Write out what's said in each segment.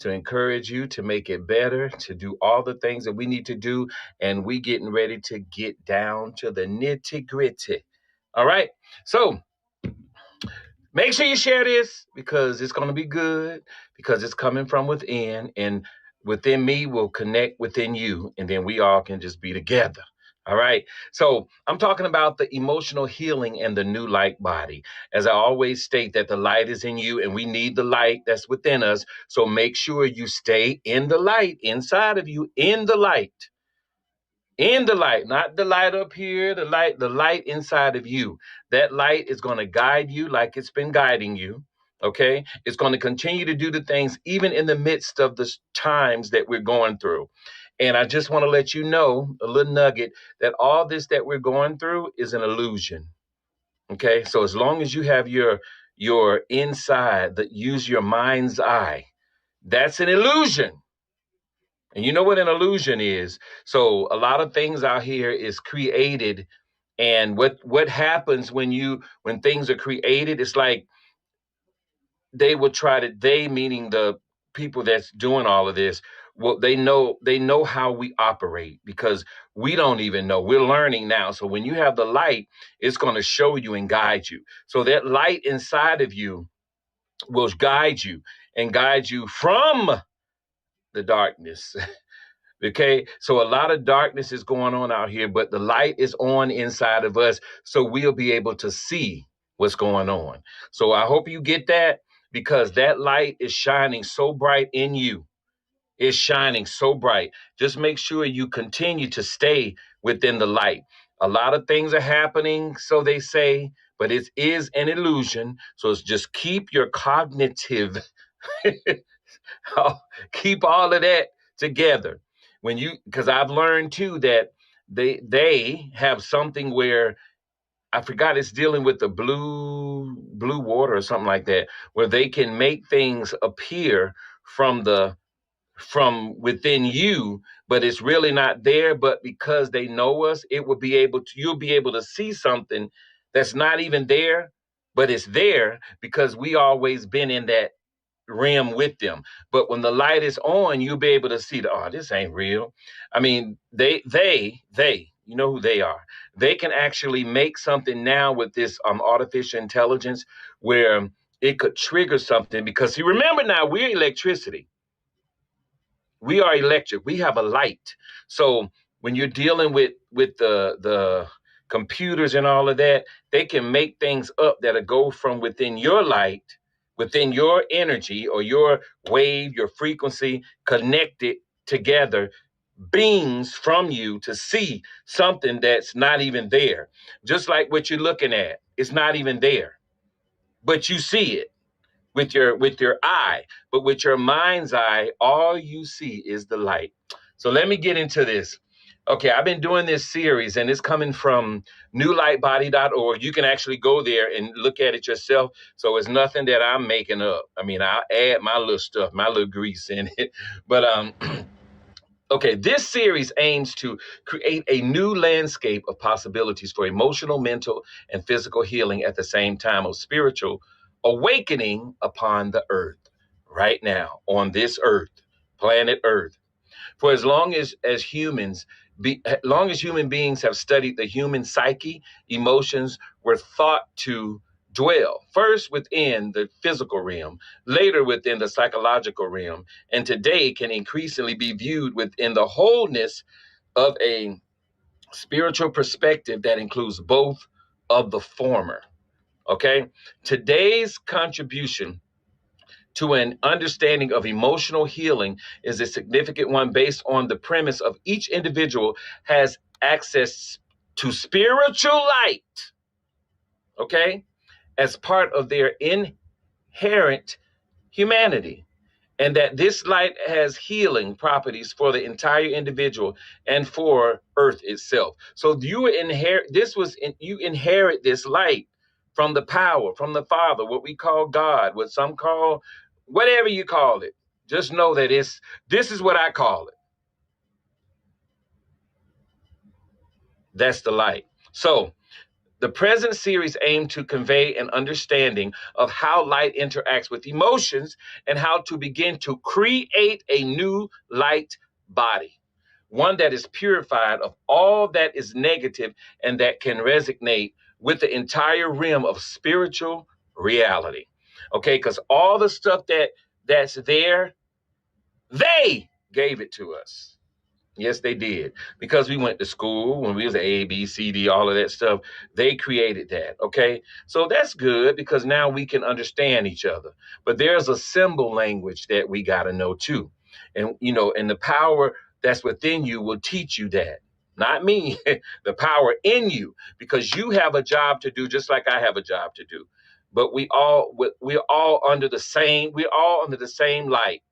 to encourage you to make it better, to do all the things that we need to do. And we getting ready to get down to the nitty gritty. All right. So make sure you share this because it's going to be good, because it's coming from within, and within me will connect within you, and then we all can just be together. All right. So I'm talking about the emotional healing and the new light body. As I always state, that the light is in you and we need the light that's within us. So make sure you stay in the light inside of you, in the light, not the light up here, the light inside of you. That light is going to guide you like it's been guiding you. Okay. It's going to continue to do the things even in the midst of the times that we're going through. And I just want to let you know a little nugget that all this that we're going through is an illusion. Okay. So as long as you have your inside, that use your mind's eye, that's an illusion. And you know what an illusion is. So a lot of things out here is created. And what happens when things are created, it's like they will try to, they meaning the people that's doing all of this, well, they know how we operate because we don't even know. We're learning now. So when you have the light, it's going to show you and guide you. So that light inside of you will guide you from the darkness. Okay, so a lot of darkness is going on out here, but the light is on inside of us, so we'll be able to see what's going on. So I hope you get that, because that light is shining so bright in you. It's shining so bright. Just make sure you continue to stay within the light. A lot of things are happening, so they say, but it is an illusion. So it's just keep your cognitive keep all of that together. Because I've learned too that they have something where, I forgot, it's dealing with the blue water or something like that, where they can make things appear from within you, but it's really not there. But because they know us, you'll be able to see something that's not even there, but it's there because we always been in that realm with them. But when the light is on, you'll be able to see this ain't real. I mean, you know who they are. They can actually make something now with this artificial intelligence where it could trigger something, because see, remember now, we're electricity. We are electric. We have a light. So when you're dealing with the computers and all of that, they can make things up that'll go from within your light, within your energy or your wave, your frequency, connected together beings from you to see something that's not even there. Just like what you're looking at, it's not even there, but you see it with your eye. But with your mind's eye, all you see is the light. So let me get into this. Okay, I've been doing this series, and it's coming from newlightbody.org. You can actually go there and look at it yourself. So it's nothing that I'm making up. I mean, I'll add my little stuff, my little grease in it. But okay, this series aims to create a new landscape of possibilities for emotional, mental, and physical healing at the same time of spiritual awakening upon the earth right now, on this earth, planet Earth. For long as human beings have studied the human psyche, emotions were thought to dwell first within the physical realm, later within the psychological realm, and today can increasingly be viewed within the wholeness of a spiritual perspective that includes both of the former. Okay? Today's contribution to an understanding of emotional healing is a significant one based on the premise of each individual has access to spiritual light, okay, as part of their inherent humanity, and that this light has healing properties for the entire individual and for earth itself. So you inherit this light from the power, from the Father, what we call God, what some call, whatever you call it. Just know that this is what I call it. That's the light. So The present series aimed to convey an understanding of how light interacts with emotions and how to begin to create a new light body, one that is purified of all that is negative and that can resonate with the entire realm of spiritual reality. Okay, because all the stuff that's there, they gave it to us. Yes, they did. Because we went to school when we was A, B, C, D, all of that stuff. They created that. Okay. So that's good because now we can understand each other. But there's a symbol language that we got to know too. And, and the power that's within you will teach you that. Not me, the power in you, because you have a job to do just like I have a job to do. But we're all under the same light,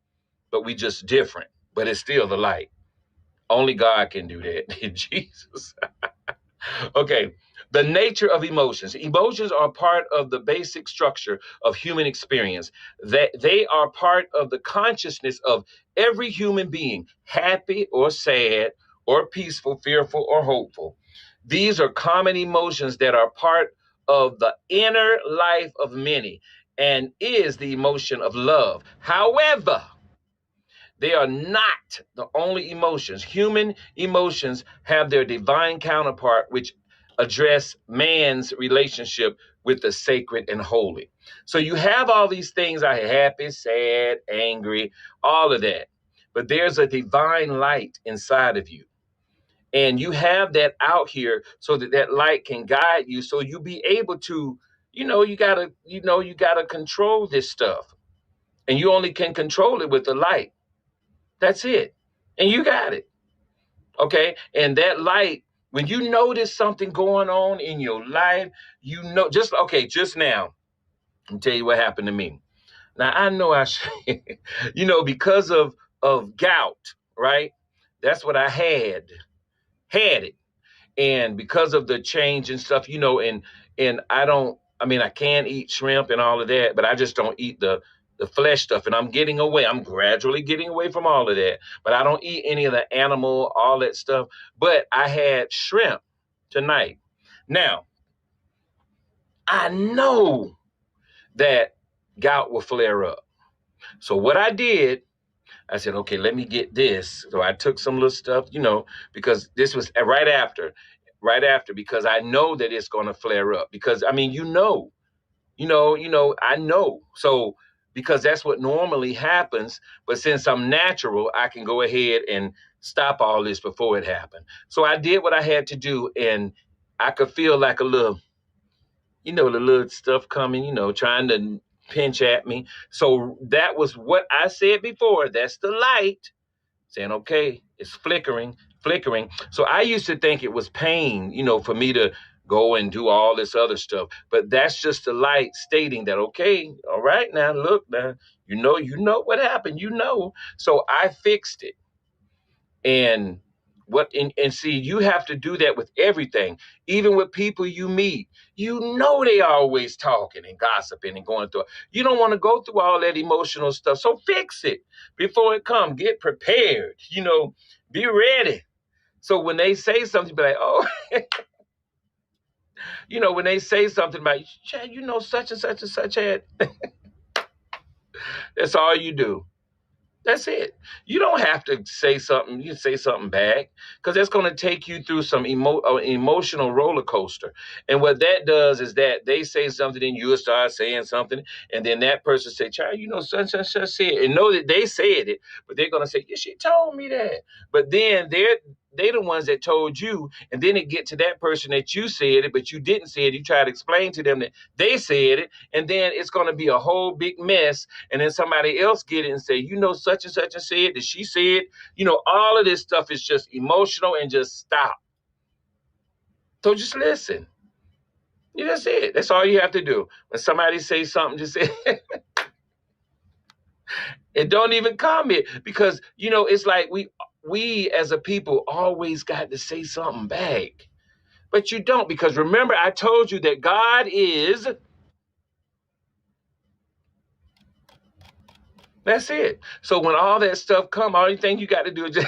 but we just different. But it's still the light. Only God can do that. Jesus. Okay. The nature of emotions. Emotions are part of the basic structure of human experience. That they are part of the consciousness of every human being, happy or sad or peaceful, fearful or hopeful. These are common emotions that are part of the inner life of many and is the emotion of love. However, they are not the only emotions. Human emotions have their divine counterpart, which address man's relationship with the sacred and holy. So you have all these things, I happy, sad, angry, all of that. But there's a divine light inside of you. And you have that out here so that that light can guide you. So you be able to, you gotta control this stuff. And you only can control it with the light. That's it. And you got it. Okay. And that light, when you notice something going on in your life, just now, I'll tell you what happened to me. Now I know I should, because of gout, right? That's what I had it. And because of the change and stuff, and I can eat shrimp and all of that, but I just don't eat the flesh stuff. And I'm gradually getting away from all of that. But I don't eat any of the animal, all that stuff. But I had shrimp tonight. Now, I know that gout will flare up. So what I did, I said, okay, let me get this. So I took some little stuff, because this was right after, because I know that it's going to flare up. Because I know. So because that's what normally happens. But since I'm natural, I can go ahead and stop all this before it happened. So I did what I had to do, and I could feel like a little, the little stuff coming, trying to pinch at me. So that was what I said before. That's the light saying, okay, it's flickering. So I used to think it was pain, for me to go and do all this other stuff. But that's just the light stating that, okay, all right, now look, now, what happened, So I fixed it. And and see, you have to do that with everything, even with people you meet. They always talking and gossiping and going through. You don't want to go through all that emotional stuff. So fix it before it comes. Get prepared, be ready. So when they say something, be like, oh, when they say something about, Chad, such and such and such had, that's all you do. That's it. You don't have to say something. You say something back because that's going to take you through some emotional roller coaster. And what that does is that they say something and you start saying something. And then that person say, child, such and such said it. And know that they said it, but they're going to say, yeah, she told me that. But then they the ones that told you. And then it get to that person that you said it, but you didn't say it. You try to explain to them that they said it. And then it's going to be a whole big mess. And then somebody else get it and say, such and such and said that she said, all of this stuff is just emotional and just stop. So just listen. That's it. That's all you have to do. When somebody says something, just say and don't even comment because, it's like we as a people always got to say something back. But you don't, because remember, I told you that God is. That's it. So when all that stuff come, all you think you got to do is just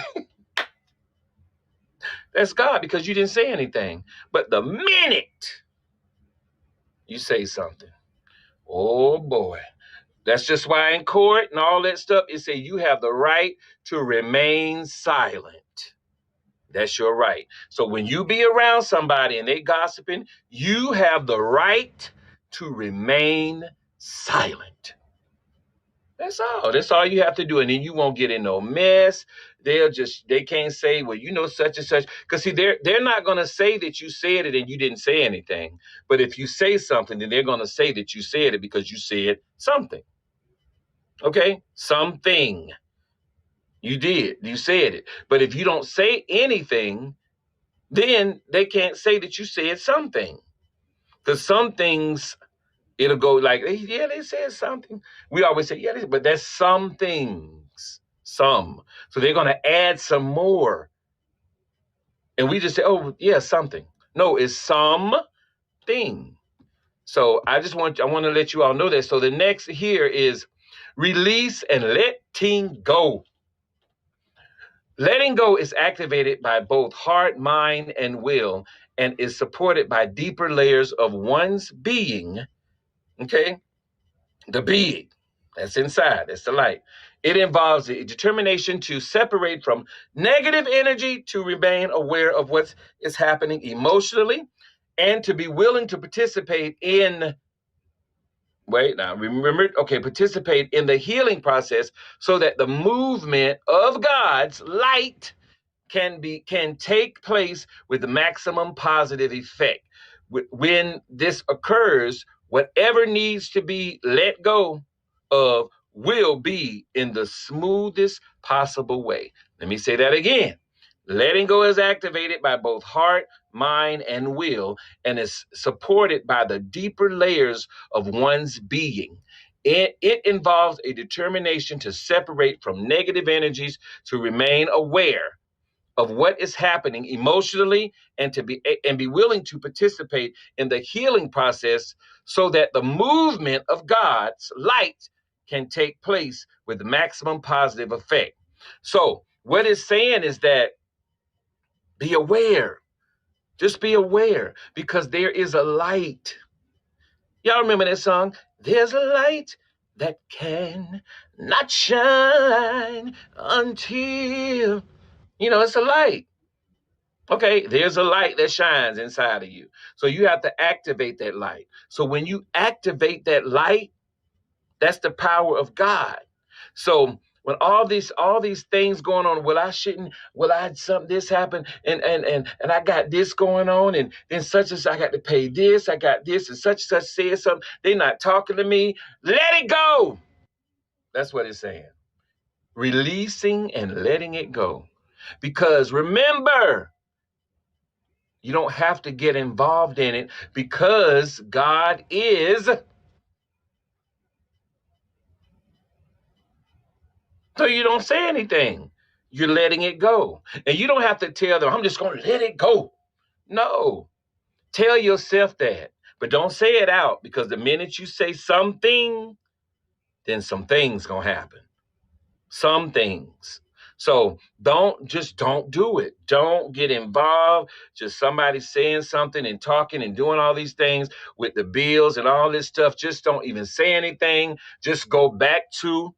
that's God, because you didn't say anything. But the minute You say something. Oh boy. That's just why in court and all that stuff, it say you have the right to remain silent. That's your right. So when you be around somebody and they gossiping, you have the right to remain silent. That's all. That's all you have to do. And then you won't get in no mess. They can't say, well, you know, such and such. Because see, they're not gonna say that you said it and you didn't say anything. But if you say something, then they're gonna say that you said it because you said something. Okay? Something. You did. You said it. But if you don't say anything, then they can't say that you said something. Because some things, it'll go like, yeah, they said something. We always say, yeah, but that's some things. Some. So they're going to add some more. And we just say, oh, yeah, something. No, it's something. So I want to let you all know that. So the next here is release and letting go. Letting go is activated by both heart, mind, and will, and is supported by deeper layers of one's being. Okay? The being that's inside, that's the light. It involves a determination to separate from negative energy, to remain aware of what is happening emotionally, and to be willing to participate in, participate in the healing process so that the movement of God's light can take place with the maximum positive effect. When this occurs, whatever needs to be let go of will be in the smoothest possible way. Let me say that again. Letting go is activated by both heart, mind, and will, and is supported by the deeper layers of one's being. It involves a determination to separate from negative energies, to remain aware of what is happening emotionally, and be willing to participate in the healing process so that the movement of God's light can take place with maximum positive effect. So what it's saying is that be aware. Just be aware, because there is a light. Y'all remember that song? There's a light that can not shine until, it's a light. Okay, there's a light that shines inside of you. So you have to activate that light. So when you activate that light, that's the power of God. So when all these things going on, this happen, and I got this going on, and then such as I got to pay this, I got this, and such said something, they're not talking to me. Let it go. That's what it's saying. Releasing and letting it go. Because remember, you don't have to get involved in it, because God is. So you don't say anything. You're letting it go. And you don't have to tell them, I'm just going to let it go. No. Tell yourself that. But don't say it out, because the minute you say something, then some things going to happen. Some things. So don't do it. Don't get involved. Just somebody saying something and talking and doing all these things with the bills and all this stuff. Just don't even say anything. Just go back to.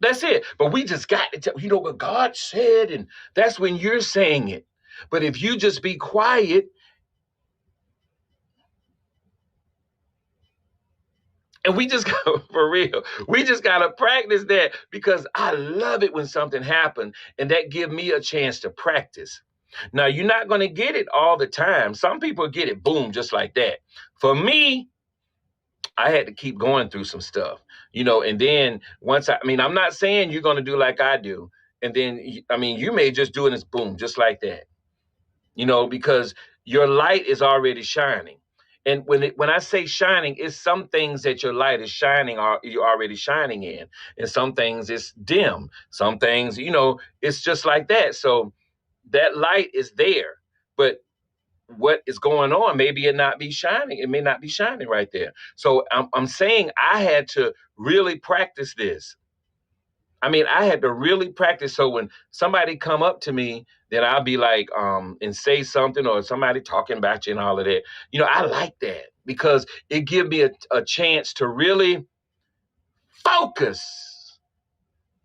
That's it. But we just got to tell, what God said, and that's when you're saying it. But if you just be quiet, and we just got, for real, we just got to practice that, because I love it when something happens and that give me a chance to practice. Now, you're not going to get it all the time. Some people get it, boom, just like that. For me, I had to keep going through some stuff, and then I'm not saying you're going to do like I do. And then, you may just do it as boom, just like that, because your light is already shining. And when I say shining, it's some things that your light is shining, or you're already shining in. And some things it's dim. Some things, it's just like that. So that light is there. But what is going on, maybe it not be shining. It may not be shining right there. So I'm saying I had to really practice this. I mean, I had to really practice. So when somebody come up to me, then I'll be like, and say something, or somebody talking about you and all of that. I like that because it gives me a chance to really focus.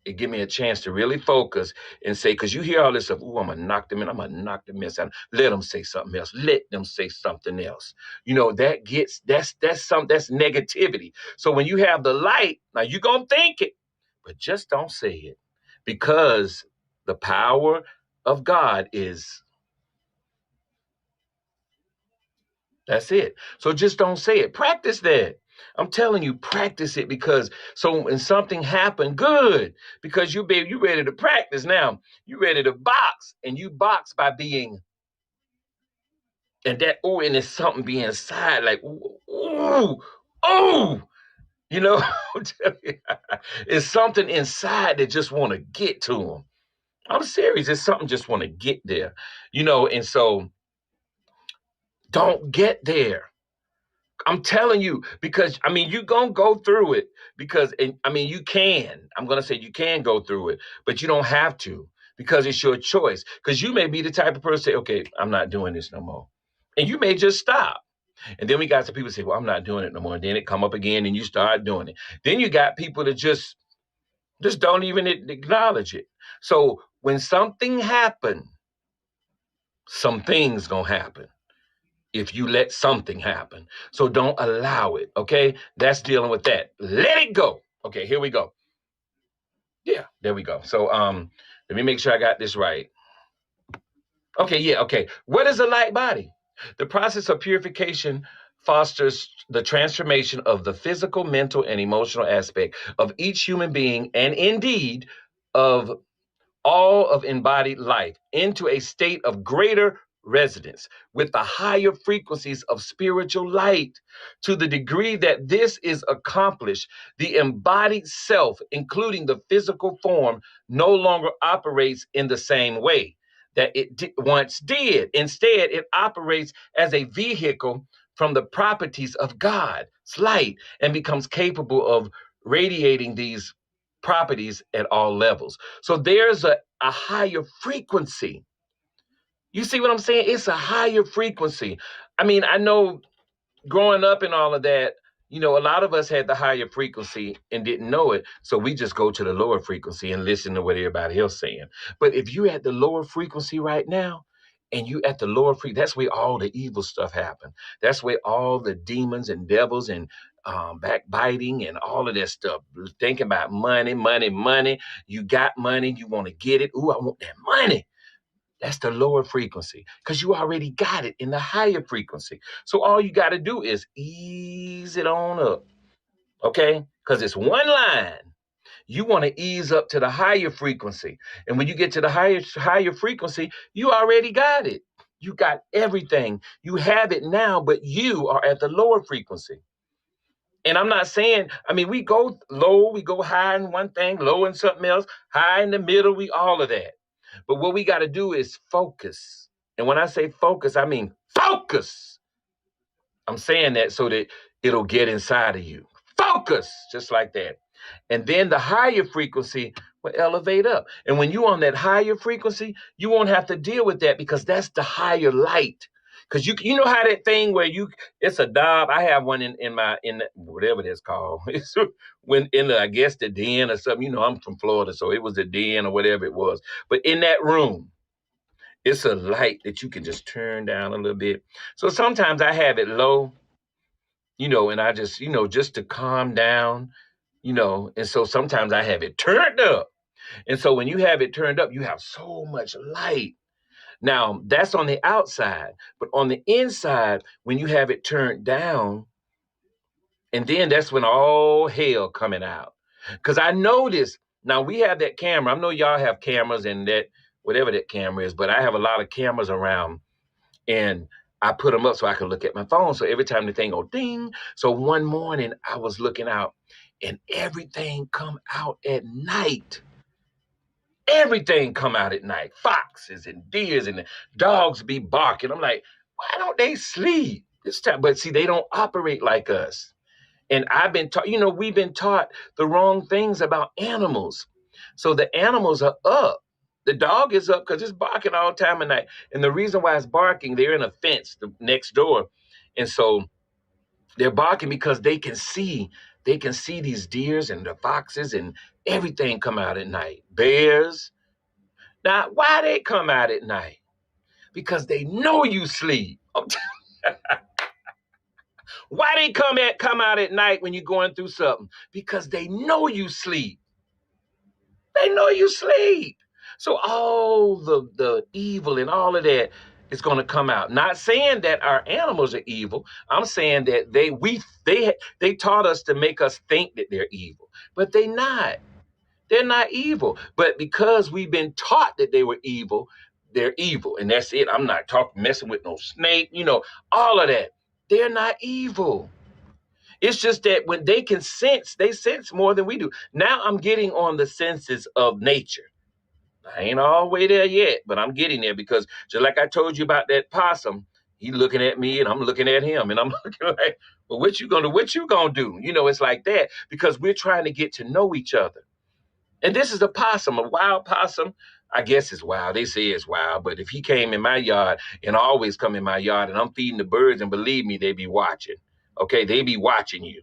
It give me a chance to really focus and say, because you hear all this stuff, I'm gonna knock them in, I'm gonna knock them in. Let them say something else. Let them say something else. That's negativity. So when you have the light, now you're gonna think it, but just don't say it. Because the power of God is that's it. So just don't say it. Practice that. I'm telling you, practice it because so when something happened, good. Because you ready to practice now. You ready to box, and you box by being and that and it's something being inside, like ooh. You know, it's something inside that just want to get to them. I'm serious. It's something just want to get there. And so don't get there. I'm telling you, because I mean, you're gonna go through it because I mean you can. I'm gonna say you can go through it, but you don't have to because it's your choice. Because you may be the type of person say, okay, I'm not doing this no more. And you may just stop. And then we got some people say, well, I'm not doing it no more. And then it come up again and you start doing it. Then you got people that just don't even acknowledge it. So when something happen, some things gonna happen if you let something happen. So don't allow it, okay? That's dealing with that. Let it go. Okay, here we go. Yeah, there we go. So let me make sure I got this right. Okay, yeah, okay. What is a light body? The process of purification fosters the transformation of the physical, mental, and emotional aspect of each human being, and indeed of all of embodied life into a state of greater resonance with the higher frequencies of spiritual light. To the degree that this is accomplished, the embodied self, including the physical form, no longer operates in the same way that it once did. Instead, it operates as a vehicle from the properties of God's light and becomes capable of radiating these properties at all levels. So there's a higher frequency. You see what I'm saying? It's a higher frequency. I mean, I know growing up and all of that, a lot of us had the higher frequency and didn't know it. So we just go to the lower frequency and listen to what everybody else saying. But if you at the lower frequency right now, and you at the lower frequency, that's where all the evil stuff happen. That's where all the demons and devils and backbiting and all of that stuff. Thinking about money, money, money. You got money, you want to get it. Ooh, I want that money. That's the lower frequency because you already got it in the higher frequency. So all you got to do is ease it on up, okay? Because it's one line. You want to ease up to the higher frequency. And when you get to the higher frequency, you already got it. You got everything. You have it now, but you are at the lower frequency. And I'm not saying, I mean, we go low, we go high in one thing, low in something else, high in the middle, we all of that. But what we got to do is focus. And when I say focus, I mean focus. I'm saying that so that it'll get inside of you. Focus, just like that. And then the higher frequency will elevate up. And when you're on that higher frequency, you won't have to deal with that because that's the higher light. Because you know how that thing where it's a knob. I have one in whatever that's called. It's when in the, I guess the den or something. I'm from Florida, so it was a den or whatever it was. But in that room, it's a light that you can just turn down a little bit. So sometimes I have it low, and I just, just to calm down, and so sometimes I have it turned up. And so when you have it turned up, you have so much light. Now, that's on the outside, but on the inside, when you have it turned down, and then that's when all hell coming out. Because I noticed, now we have that camera. I know y'all have cameras and that, whatever that camera is, but I have a lot of cameras around and I put them up so I can look at my phone. So every time the thing go ding. So one morning I was looking out and everything come out at night. Everything come out at night. Foxes and deers and the dogs be barking. I'm like, why don't they sleep this time? But see, they don't operate like us. And I've been taught, we've been taught the wrong things about animals. So the animals are up. The dog is up because it's barking all time of night. And the reason why it's barking, they're in a fence next door. And so they're barking because they can see these deers and the foxes and everything come out at night. Bears. Now, why they come out at night? Because they know you sleep. Why they come out at night when you're going through something? Because they know you sleep. They know you sleep. So all the evil and all of that is going to come out. Not saying that our animals are evil. I'm saying that they taught us to make us think that they're evil, but they're not. They're not evil. But because we've been taught that they were evil, they're evil, and that's it. I'm not talking messing with no snake. All of that. They're not evil. It's just that when they sense more than we do. Now I'm getting on the senses of nature. I ain't all the way there yet, but I'm getting there because just like I told you about that possum, he looking at me and I'm looking at him and I'm looking like, well, what you gonna do? It's like that because we're trying to get to know each other. And this is a possum, a wild possum. I guess it's wild. They say it's wild, but if he came in my yard and always come in my yard and I'm feeding the birds, and believe me, they be watching. Okay, they be watching you.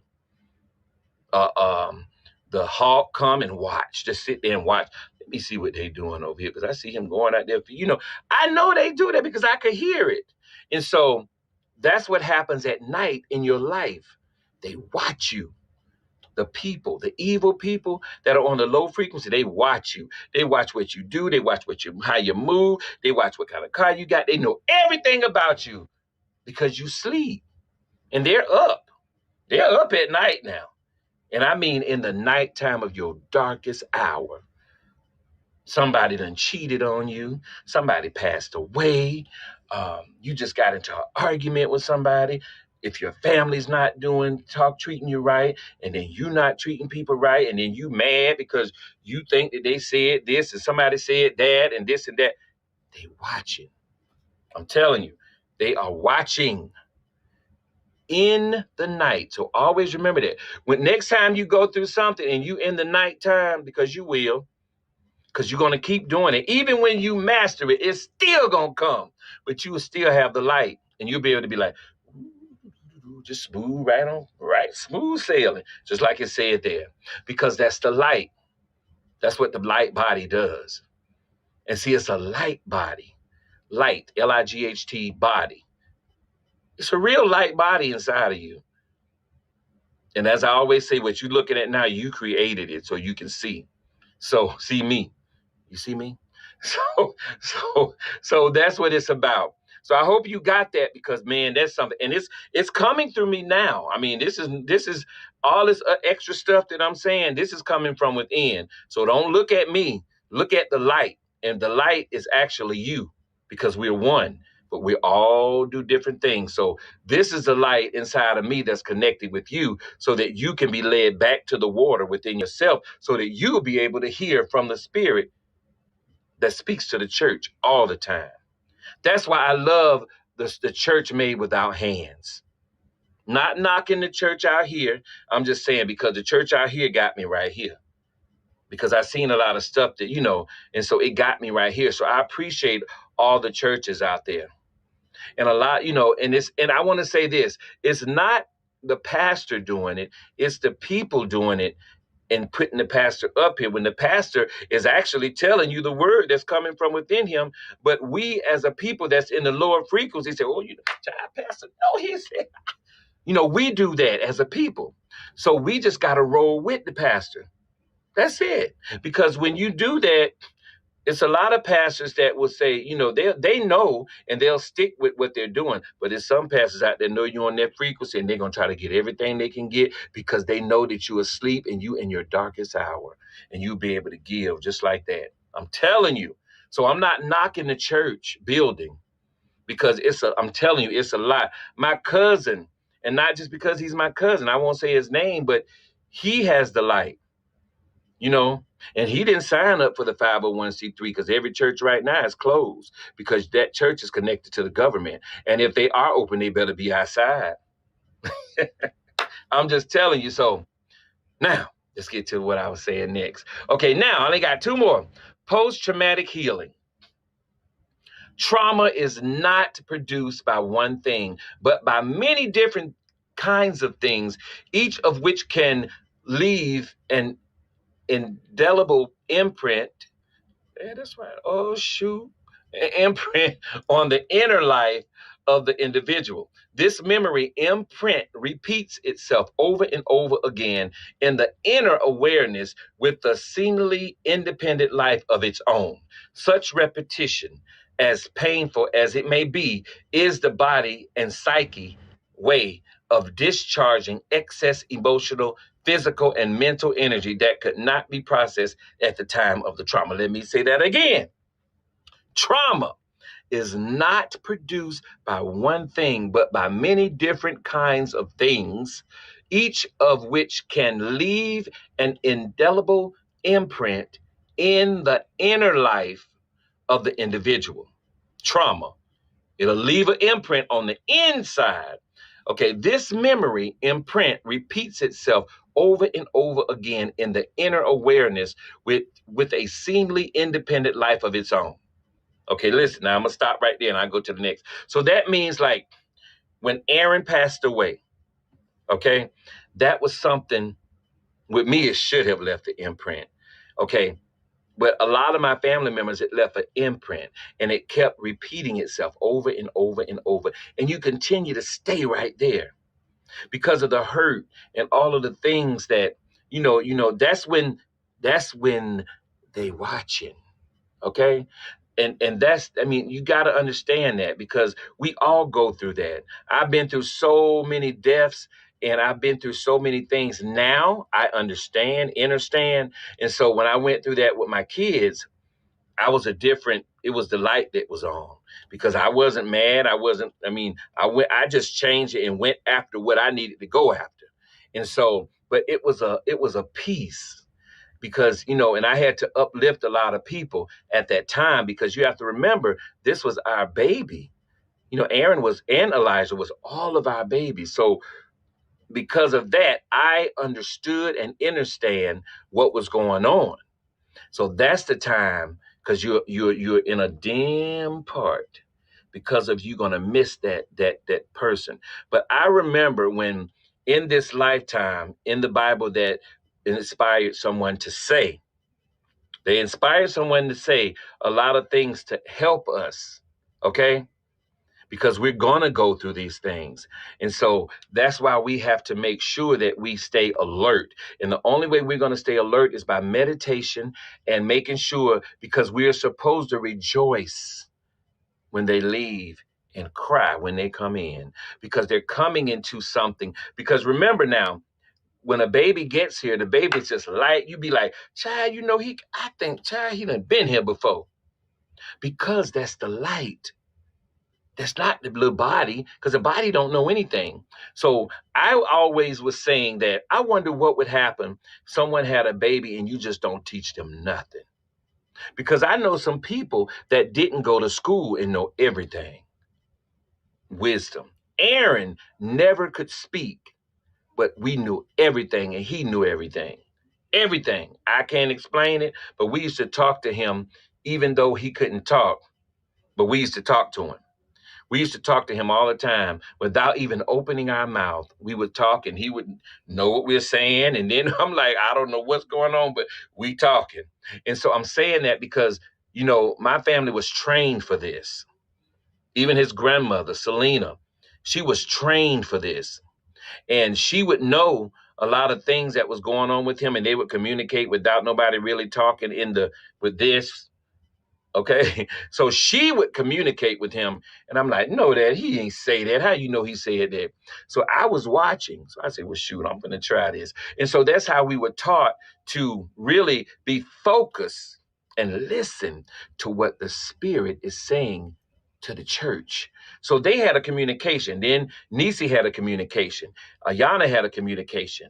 uh, um, the hawk come and watch, just sit there and watch. Let me see what they doing over here because I see him going out there. I know they do that because I could hear it. And so that's what happens at night in your life. They watch you. The people, the evil people that are on the low frequency, they watch you. They watch what you do. They watch how you move. They watch what kind of car you got. They know everything about you because you sleep. And they're up. They're up at night now. And I mean in the nighttime of your darkest hour. Somebody done cheated on you. Somebody passed away. You just got into an argument with somebody. If your family's not treating you right, and then you not treating people right, and then you mad because you think that they said this and somebody said that and this and that, they watching. I'm telling you, they are watching in the night. So always remember that. When next time you go through something and you in the nighttime, because you will, because you're going to keep doing it. Even when you master it, it's still going to come. But you will still have the light. And you'll be able to be like, just smooth right on, right? Smooth sailing. Just like it said there. Because that's the light. That's what the light body does. And see, it's a light body. Light, L-I-G-H-T, body. It's a real light body inside of you. And as I always say, what you're looking at now, you created it so you can see. So see me. You see me? So that's what it's about. So I hope you got that because man, that's something, and it's coming through me now. I mean, this is all this extra stuff that I'm saying. This is coming from within. So don't look at me. Look at the light, and the light is actually you because we're one, but we all do different things. So this is the light inside of me that's connected with you, so that you can be led back to the water within yourself, so that you'll be able to hear from the Spirit that speaks to the church all the time. That's why I love the church made without hands. Not knocking the church out here. I'm just saying because the church out here got me right here. Because I've seen a lot of stuff that, and so it got me right here. So I appreciate all the churches out there. And a lot, and I want to say this, it's not the pastor doing it, it's the people doing it and putting the pastor up here when the pastor is actually telling you the word that's coming from within him. But we as a people that's in the lower frequency say, oh, child pastor, no, he said, we do that as a people. So we just got to roll with the pastor. That's it. Because when you do that, it's a lot of pastors that will say, they know and they'll stick with what they're doing. But there's some pastors out there know you're on that frequency and they're going to try to get everything they can get because they know that you're asleep and you in your darkest hour and you'll be able to give just like that. I'm telling you. So I'm not knocking the church building because I'm telling you, it's a lot. My cousin, and not just because he's my cousin, I won't say his name, but he has the light. And he didn't sign up for the 501c3 because every church right now is closed because that church is connected to the government. And if they are open, they better be outside. I'm just telling you. So now Let's get to what I was saying next. Okay, now I only got two more. Post-traumatic healing. Trauma is not produced by one thing, but by many different kinds of things, each of which can leave an indelible imprint. Yeah, that's right. Oh, shoot. Imprint on the inner life of the individual. This memory imprint repeats itself over and over again in the inner awareness with a seemingly independent life of its own. Such repetition, as painful as it may be, is the body and psyche way of discharging excess emotional, physical, and mental energy that could not be processed at the time of the trauma. Let me say that again. Trauma is not produced by one thing, but by many different kinds of things, each of which can leave an indelible imprint in the inner life of the individual. Trauma. It'll leave an imprint on the inside. Okay, this memory imprint repeats itself over and over again in the inner awareness with a seemingly independent life of its own. Okay, listen, now I'm gonna stop right there and I'll go to the next. So that means like when Aaron passed away, okay, that was something with me, it should have left an imprint. Okay. But a lot of my family members, it left an imprint and it kept repeating itself over and over and over. And you continue to stay right there because of the hurt and all of the things that, that's when they watching. Okay. And that's, I mean, you got to understand that because we all go through that. I've been through so many deaths and I've been through so many things. Now I understand. And so when I went through that with my kids, it was the light that was on because I wasn't mad. I just changed it and went after what I needed to go after. And so, but it was a peace because, and I had to uplift a lot of people at that time because you have to remember this was our baby. Aaron was and Elijah was all of our babies. So because of that, I understood and understand what was going on. So that's the time because you're in a dim part because of you gonna miss that person. But I remember when in this lifetime in the Bible that they inspired someone to say a lot of things to help us, okay? Because we're going to go through these things. And so that's why we have to make sure that we stay alert. And the only way we're going to stay alert is by meditation and making sure, because we are supposed to rejoice when they leave and cry when they come in, because they're coming into something. Because remember now, when a baby gets here, the baby's just light. You be like, child, he done been here before. Because that's the light. That's not the little body, because the body don't know anything. So I always was saying that I wonder what would happen if someone had a baby and you just don't teach them nothing. Because I know some people that didn't go to school and know everything. Wisdom. Aaron never could speak, but we knew everything and he knew everything. Everything. I can't explain it, but we used to talk to him even though he couldn't talk, but we used to talk to him. We used to talk to him all the time without even opening our mouth. We would talk and he would know what we were saying. And then I'm like, I don't know what's going on, but we talking. And so I'm saying that because, my family was trained for this. Even his grandmother, Selena, she was trained for this. And she would know a lot of things that was going on with him and they would communicate without nobody really talking with this. Okay. So she would communicate with him. And I'm like, no, Dad, he ain't say that. How you know he said that? So I was watching. So I said, well, shoot, I'm going to try this. And so that's how we were taught to really be focused and listen to what the Spirit is saying to the church. So they had a communication. Then Nisi had a communication. Ayana had a communication.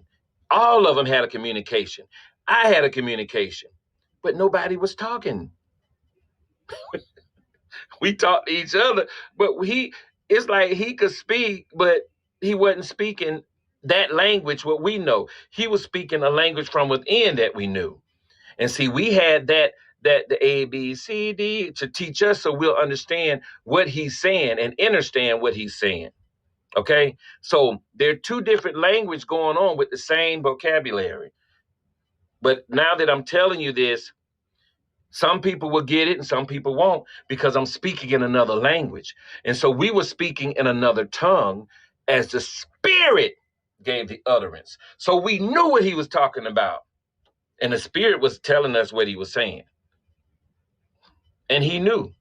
All of them had a communication. I had a communication, but nobody was talking. We talked to each other, but it's like he could speak, but he wasn't speaking that language, what we know. He was speaking a language from within that we knew. And see, we had that the A, B, C, D to teach us so we'll understand what he's saying and understand what he's saying. Okay? So there are two different languages going on with the same vocabulary. But now that I'm telling you this, some people will get it and some people won't because I'm speaking in another language. And so we were speaking in another tongue as the Spirit gave the utterance. So we knew what he was talking about. And the Spirit was telling us what he was saying. And he knew.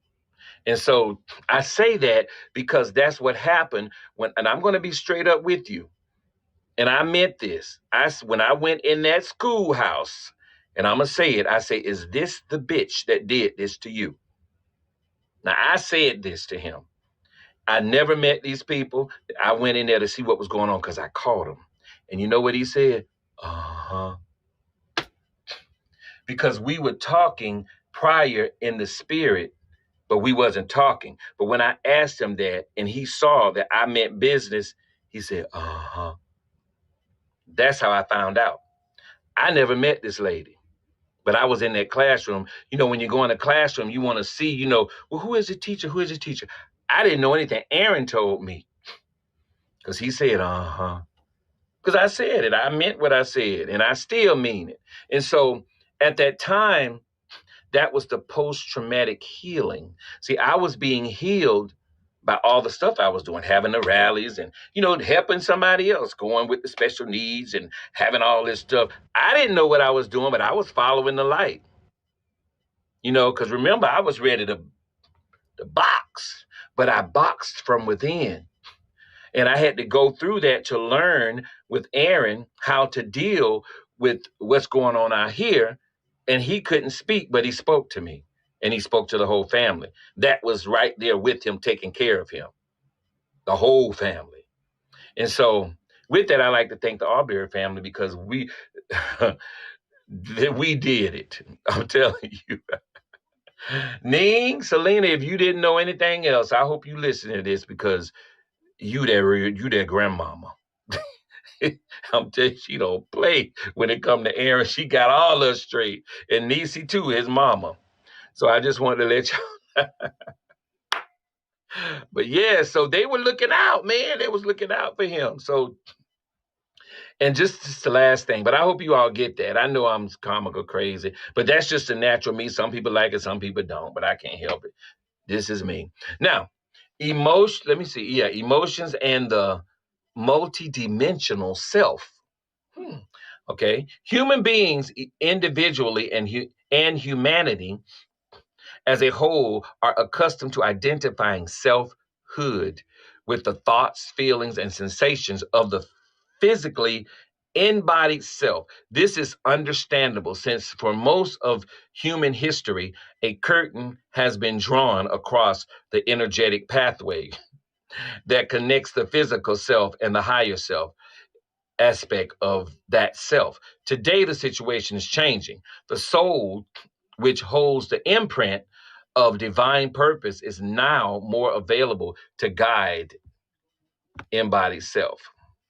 And so I say that because that's what happened when, and I'm going to be straight up with you. And I meant this. When I went in that schoolhouse, and I'm going to say it, I say, is this the bitch that did this to you? Now, I said this to him. I never met these people. I went in there to see what was going on because I caught him. And you know what he said? Uh-huh. Because we were talking prior in the spirit, but we wasn't talking. But when I asked him that and he saw that I meant business, he said, uh-huh. That's how I found out. I never met this lady, but I was in that classroom. You know, when you go in a classroom, you want to see, you know, well, who is the teacher? Who is the teacher? I didn't know anything. Aaron told me because he said, uh-huh. Because I said it. I meant what I said, and I still mean it. And so at that time, that was the post-traumatic healing. See, I was being healed by all the stuff I was doing, having the rallies and, you know, helping somebody else, going with the special needs and having all this stuff. I didn't know what I was doing, but I was following the light. You know, because remember, I was ready to box, but I boxed from within. And I had to go through that to learn with Aaron how to deal with what's going on out here. And he couldn't speak, but he spoke to me. And he spoke to the whole family. That was right there with him, taking care of him. The whole family. And so with that, I like to thank the Arbery family because we did it. I'm telling you. Ning, Selena, if you didn't know anything else, I hope you listen to this because you their grandmama. I'm telling you, she don't play when it come to Aaron. She got all us straight. And Niecy too, his mama. So I just wanted to let you. But yeah, so they were looking out, man. They was looking out for him. So, and just the last thing, but I hope you all get that. I know I'm comical crazy, but that's just the natural me. Some people like it, some people don't, but I can't help it. This is me. Now, let me see. Yeah, emotions and the multidimensional self. Okay, human beings individually and humanity as a whole are accustomed to identifying selfhood with the thoughts, feelings, and sensations of the physically embodied self. This is understandable since for most of human history, a curtain has been drawn across the energetic pathway that connects the physical self and the higher self aspect of that self. Today, the situation is changing. The soul, which holds the imprint of divine purpose, is now more available to guide embodied self.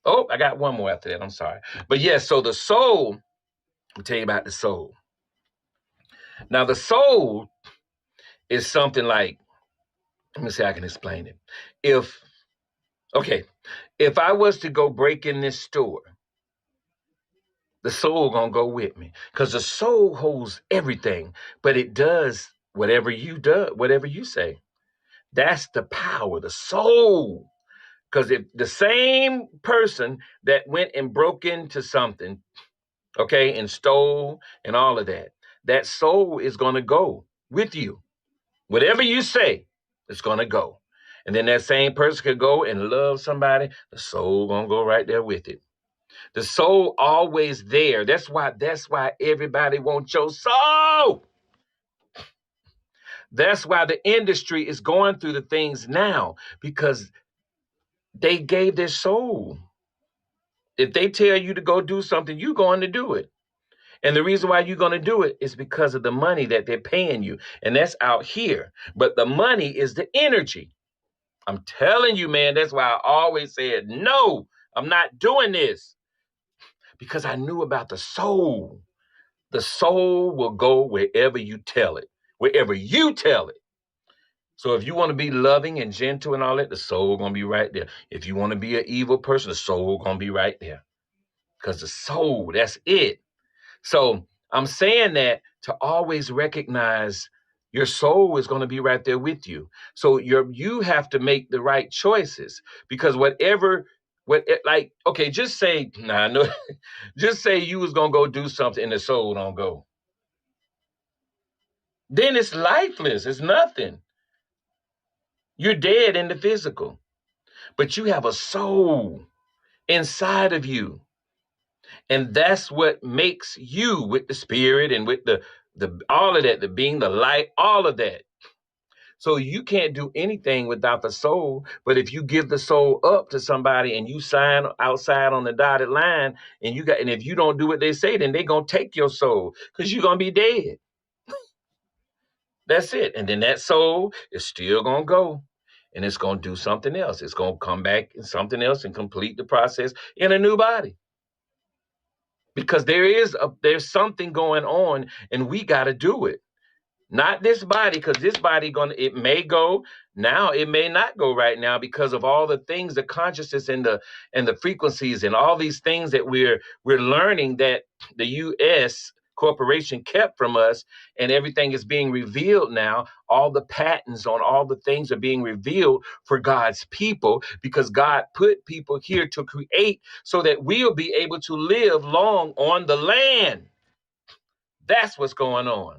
Oh, I got one more after that. I'm sorry. But yes, so the soul, I'll tell you about the soul. Now, the soul is something like, let me see how I can explain it. If I was to go break in this store, the soul gonna go with me because the soul holds everything, but it does whatever you say. That's the power, the soul. Because if the same person that went and broke into something, okay, and stole and all of that, that soul is gonna go with you. Whatever you say, it's gonna go. And then that same person could go and love somebody, the soul gonna go right there with it. The soul always there. That's why everybody wants your soul. That's why the industry is going through the things now because they gave their soul. If they tell you to go do something, you're going to do it. And the reason why you're going to do it is because of the money that they're paying you. And that's out here. But the money is the energy. I'm telling you, man, that's why I always said, no, I'm not doing this. Because I knew about the soul. The soul will go wherever you tell it, wherever you tell it. So if you want to be loving and gentle and all that, the soul gonna be right there. If you want to be an evil person, the soul gonna be right there. Because the soul, that's it. So I'm saying that to always recognize your soul is going to be right there with you. So you have to make the right choices, because like, okay, just say, nah, no, just say you was going to go do something and the soul don't go. Then it's lifeless. It's nothing. You're dead in the physical, but you have a soul inside of you. And that's what makes you, with the spirit and with the all of that, the being, the light, all of that. So you can't do anything without the soul. But if you give the soul up to somebody and you sign outside on the dotted line, and if you don't do what they say, then they're gonna take your soul, because you're gonna be dead. That's it. And then that soul is still gonna go. And it's gonna do something else. It's gonna come back in something else and complete the process in a new body. Because there's something going on, and we got to do it. Not this body, because this body it may go now, it may not go right now, because of all the things, the consciousness and the frequencies and all these things that we're learning that the US corporation kept from us, and everything is being revealed now. All the patterns on all the things are being revealed for God's people, because God put people here to create so that we'll be able to live long on the land. That's what's going on.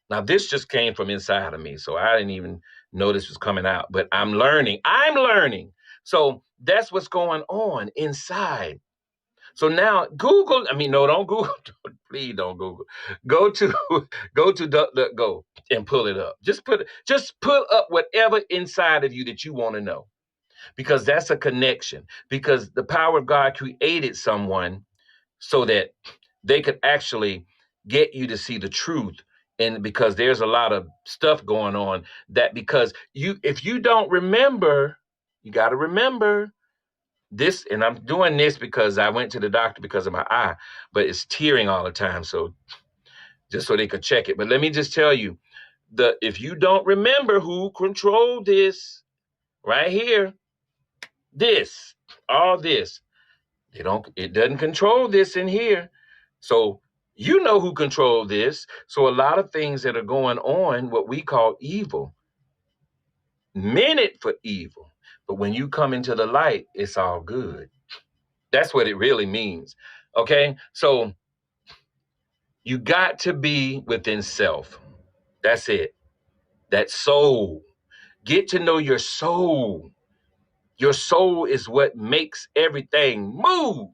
Now, this just came from inside of me, so I didn't even know this was coming out, but I'm learning. I'm learning. So that's what's going on inside. So now Google, no, don't Google. Please don't Google. Go to DuckDuckGo and pull it up. Just put up whatever inside of you that you want to know, because that's a connection. Because the power of God created someone so that they could actually get you to see the truth. And because there's a lot of stuff going on, that because if you don't remember, you got to remember this. And I'm doing this because I went to the doctor because of my eye, but it's tearing all the time. So just so they could check it. But let me just tell you, if you don't remember who controlled this right here, all this, it doesn't control this in here. So you know who controlled this. So a lot of things that are going on, what we call evil, meant it for evil. But when you come into the light, it's all good. That's what it really means. Okay? So you got to be within self. That's it. That soul. Get to know your soul. Your soul is what makes everything move.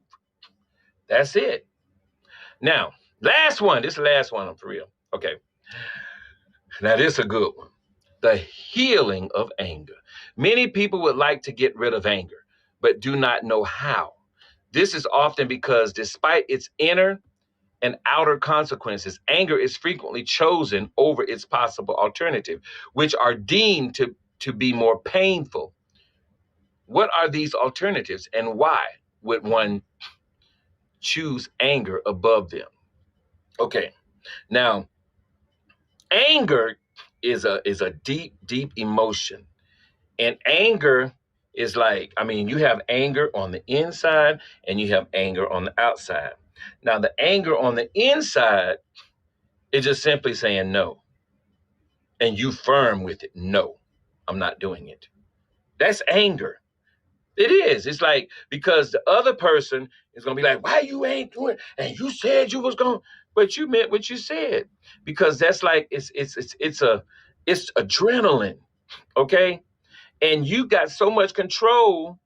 That's it. Now, last one. This is the last one, I'm for real. Okay. Now, this is a good one. The healing of anger. Many people would like to get rid of anger, but do not know how. This is often because, despite its inner and outer consequences, anger is frequently chosen over its possible alternative, which are deemed to be more painful. What are these alternatives, and why would one choose anger above them? Okay, now anger is a deep, deep emotion. And anger is like, you have anger on the inside and you have anger on the outside. Now, the anger on the inside is just simply saying no. And you firm with it. No, I'm not doing it. That's anger. It is. It's like, because the other person is going to be like, why you ain't doing it? And you said you was going, but you meant what you said. Because that's like, it's adrenaline. Okay. And you got so much control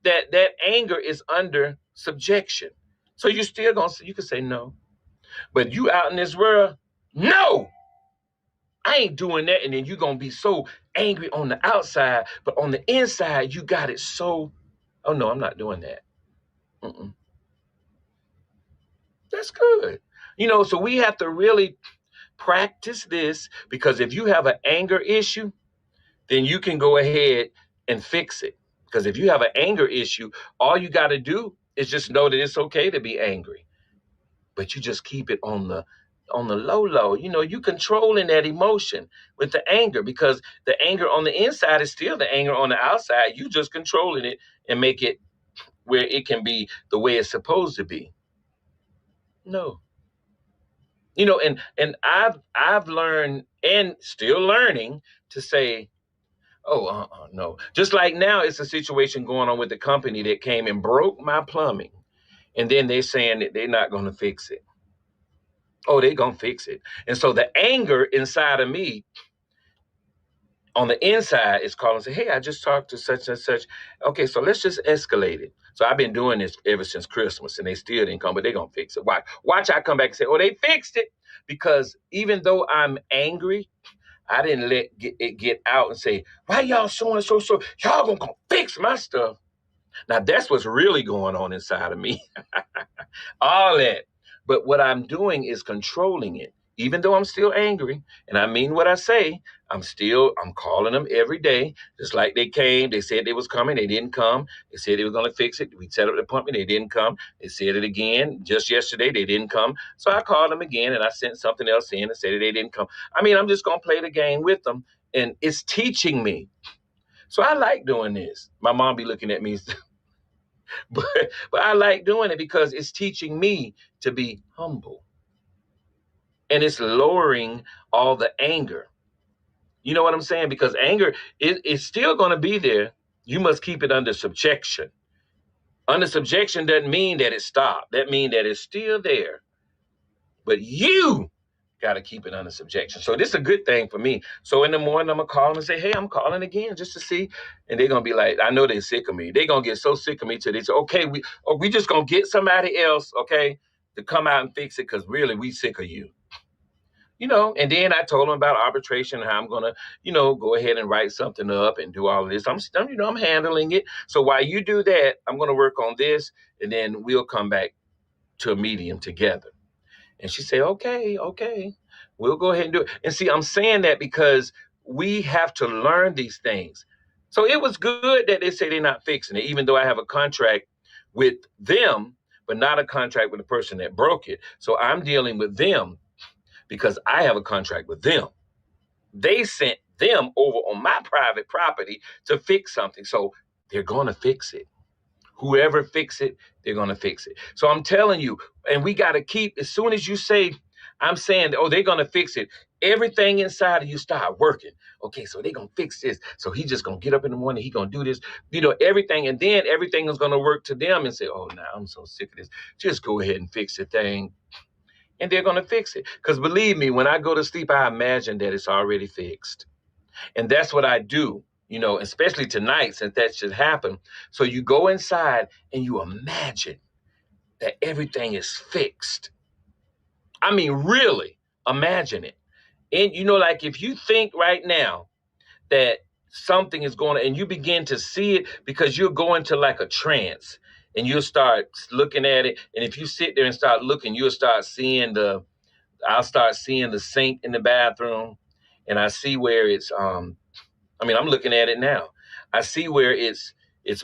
that anger is under subjection. So you still you can say no. But you out in this world, no, I ain't doing that. And then you're going to be so angry on the outside, but on the inside, you got it so, oh no, I'm not doing that. Mm-mm. That's good. So we have to really practice this, because if you have an anger issue, then you can go ahead and fix it. Because if you have an anger issue, all you got to do is just know that it's okay to be angry, but you just keep it on the low. You controlling that emotion with the anger, because the anger on the inside is still the anger on the outside. You just controlling it and make it where it can be the way it's supposed to be. No. And I've learned and still learning to say, oh, no. Just like now, it's a situation going on with the company that came and broke my plumbing, and then they're saying that they're not going to fix it. Oh, they're going to fix it. And so the anger inside of me, on the inside, is calling and say, hey, I just talked to such and such. Okay, so let's just escalate it. So I've been doing this ever since Christmas, and they still didn't come, but they're going to fix it. Watch I come back and say, oh, they fixed it. Because even though I'm angry, I didn't let it get out and say, why y'all showing so y'all gonna fix my stuff. Now that's what's really going on inside of me. All that. But what I'm doing is controlling it. Even though I'm still angry, and I mean what I say, I'm calling them every day, just like they came. They said they was coming. They didn't come. They said they were going to fix it. We set up the appointment. They didn't come. They said it again just yesterday. They didn't come. So I called them again, and I sent something else in and said that they didn't come. I mean, I'm just going to play the game with them, and it's teaching me. So I like doing this. My mom be looking at me, but I like doing it because it's teaching me to be humble. And it's lowering all the anger. You know what I'm saying? Because anger is still going to be there. You must keep it under subjection. Under subjection doesn't mean that it stopped. That means that it's still there. But you got to keep it under subjection. So this is a good thing for me. So in the morning, I'm going to call them and say, hey, I'm calling again just to see. And they're going to be like, I know they're sick of me. They're going to get so sick of me till they say, okay, we just going to get somebody else, okay, to come out and fix it, because really we sick of you. And then I told them about arbitration and how I'm gonna, go ahead and write something up and do all of this. I'm handling it. So while you do that, I'm gonna work on this, and then we'll come back to a medium together. And she said, okay, we'll go ahead and do it. And see, I'm saying that because we have to learn these things. So it was good that they say they're not fixing it, even though I have a contract with them, but not a contract with the person that broke it. So I'm dealing with them because I have a contract with them. They sent them over on my private property to fix something. So they're going to fix it. Whoever fix it, they're going to fix it. So I'm telling you, and we got to keep, as soon as you say, I'm saying, oh, they're going to fix it, everything inside of you start working. Okay, so they're going to fix this. So he's just going to get up in the morning. He's going to do this, everything. And then everything is going to work to them and say, oh, now I'm so sick of this. Just go ahead and fix the thing. And they're going to fix it. Because believe me, when I go to sleep, I imagine that it's already fixed. And that's what I do, especially tonight, since that should happen. So you go inside and you imagine that everything is fixed. I mean, really imagine it. And, like if you think right now that something is going on and you begin to see it, because you'll go into like a trance. And you'll start looking at it. And if you sit there and start looking, you'll start seeing I'll start seeing the sink in the bathroom. And I see where it's, I'm looking at it now. I see where it's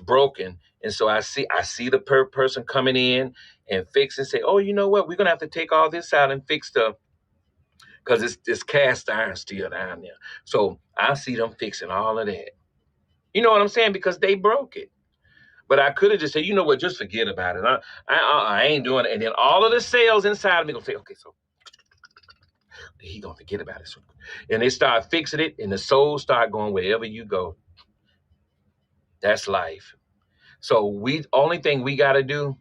broken. And so I see the person coming in and fix and say, oh, you know what? We're going to have to take all this out and fix because it's cast iron still down there. So I see them fixing all of that. You know what I'm saying? Because they broke it. But I could have just said, you know what, just forget about it. I ain't doing it. And then all of the cells inside of me going to say, okay, so he going to forget about it. And they start fixing it, and the souls start going wherever you go. That's life. So only thing we got to do,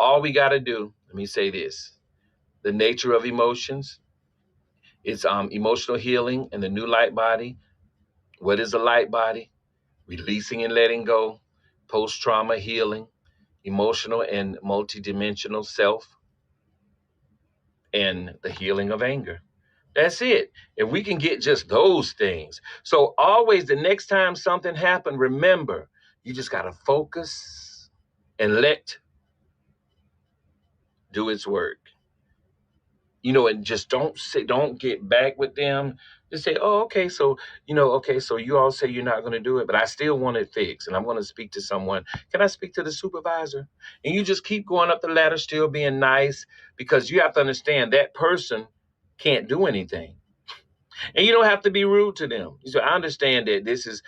let me say this, the nature of emotions, it's emotional healing and the new light body. What is a light body? Releasing and letting go, post-trauma healing, emotional and multidimensional self, and the healing of anger. That's it. If we can get just those things. So always the next time something happened, remember, you just got to focus and let do its work. And just don't get back with them. Just say, oh, okay, so, okay, so you all say you're not going to do it, but I still want it fixed and I'm going to speak to someone. Can I speak to the supervisor? And you just keep going up the ladder, still being nice, because you have to understand that person can't do anything. And you don't have to be rude to them. So I understand that this is,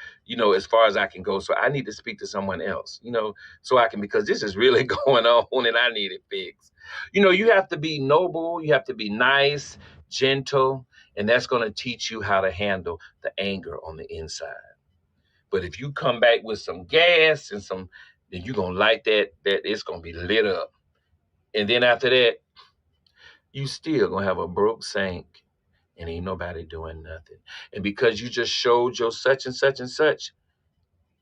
as far as I can go. So I need to speak to someone else, so I can, because this is really going on and I need it fixed. You have to be noble, you have to be nice, gentle, and that's going to teach you how to handle the anger on the inside. But if you come back with some gas and then you're going to light that it's going to be lit up. And then after that, you still going to have a broke sink and ain't nobody doing nothing. And because you just showed your such and such and such,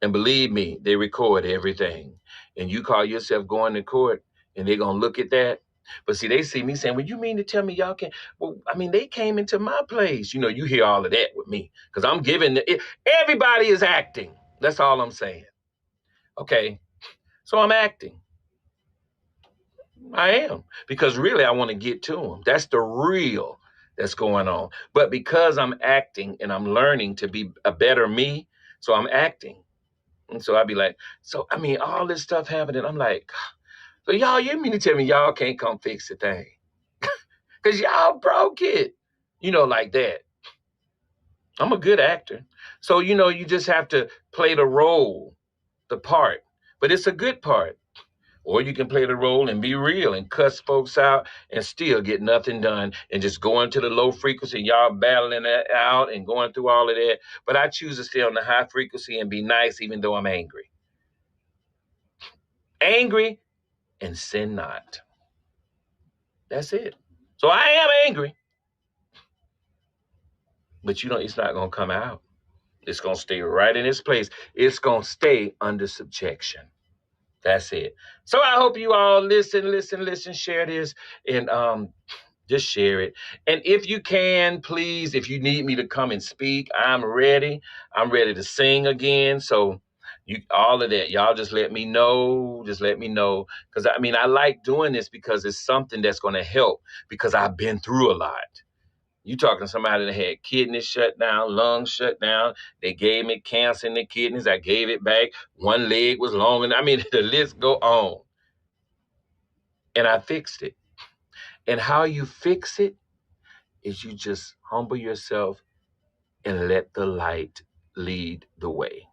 and believe me, they record everything. And you call yourself going to court, and they're gonna look at that. But see, they see me saying, well, you mean to tell me y'all can't? Well, I mean, they came into my place. You hear all of that with me. Because I'm giving everybody is acting. That's all I'm saying. Okay. So I'm acting. I am. Because really I want to get to them. That's the real that's going on. But because I'm acting and I'm learning to be a better me, so I'm acting. And so I'd be like, so I mean, all this stuff happening. I'm like, so y'all, you mean to tell me y'all can't come fix the thing? Because y'all broke it, like that. I'm a good actor. So, you just have to play the role, the part. But it's a good part. Or you can play the role and be real and cuss folks out and still get nothing done and just go into the low frequency, y'all battling that out and going through all of that. But I choose to stay on the high frequency and be nice even though I'm angry. Angry and sin not. That's it. So I am angry, but it's not going to come out. It's going to stay right in its place. It's going to stay under subjection. That's it. So I hope you all listen, share this, and just share it. And if you can, please, if you need me to come and speak, I'm ready. I'm ready to sing again. So all of that, y'all just let me know. Just let me know. Because I like doing this because it's something that's going to help, because I've been through a lot. You talking to somebody that had kidneys shut down, lungs shut down. They gave me cancer in the kidneys. I gave it back. One leg was long. And the list go on. And I fixed it. And how you fix it is you just humble yourself and let the light lead the way.